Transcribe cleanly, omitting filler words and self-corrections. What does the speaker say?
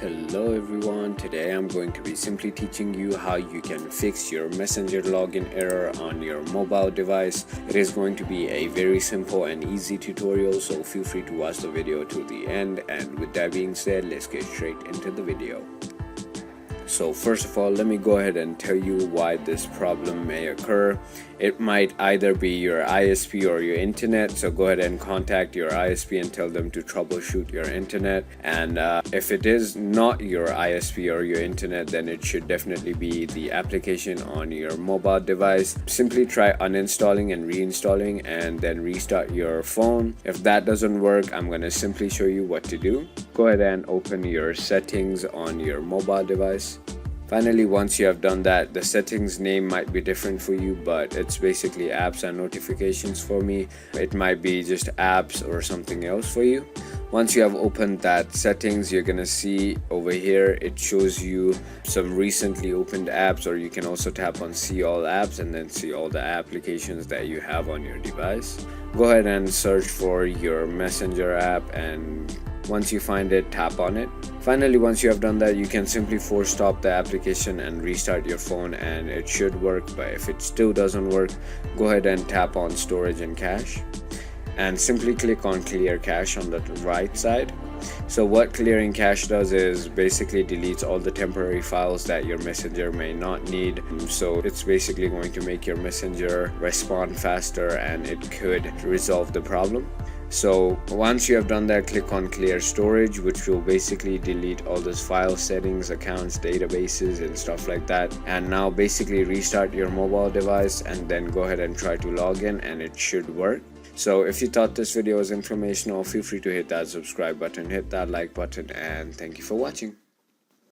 Hello everyone, today I'm going to be simply teaching you how you can fix your Messenger login error on your mobile device. It is going to be a very simple and easy tutorial, so feel free to watch the video to the end, and with that being said, let's get straight into the video. So first of all, let me go ahead and tell you why this problem may occur. It might either be your ISP or your internet, so go ahead and contact your ISP and tell them to troubleshoot your internet. And if it is not your ISP or your internet, then it should definitely be the application on your mobile device. Simply try uninstalling and reinstalling and then restart your phone. If that doesn't work, I'm going to simply show you what to do. Go ahead and open your settings on your mobile device. Finally, once you have done that, the settings name might be different for you, but it's basically apps and notifications for me. It might be just apps or something else for you. Once you have opened that settings, you're gonna see over here it shows you some recently opened apps, or you can also tap on see all apps and then see all the applications that you have on your device. Go ahead and search for your Messenger app, and once you find it, tap on it. Finally, once you have done that, you can simply force stop the application and restart your phone, and it should work. But if it still doesn't work, go ahead and tap on storage and cache and simply click on clear cache on the right side. So what clearing cache does is basically deletes all the temporary files that your Messenger may not need. So it's basically going to make your Messenger respond faster, and it could resolve the problem. So once you have done that, click on clear storage, which will basically delete all those file settings, accounts, databases and stuff like that. And now basically restart your mobile device and then go ahead and try to log in, and it should work. So if you thought this video was informational, feel free to hit that subscribe button, hit that like button, and thank you for watching.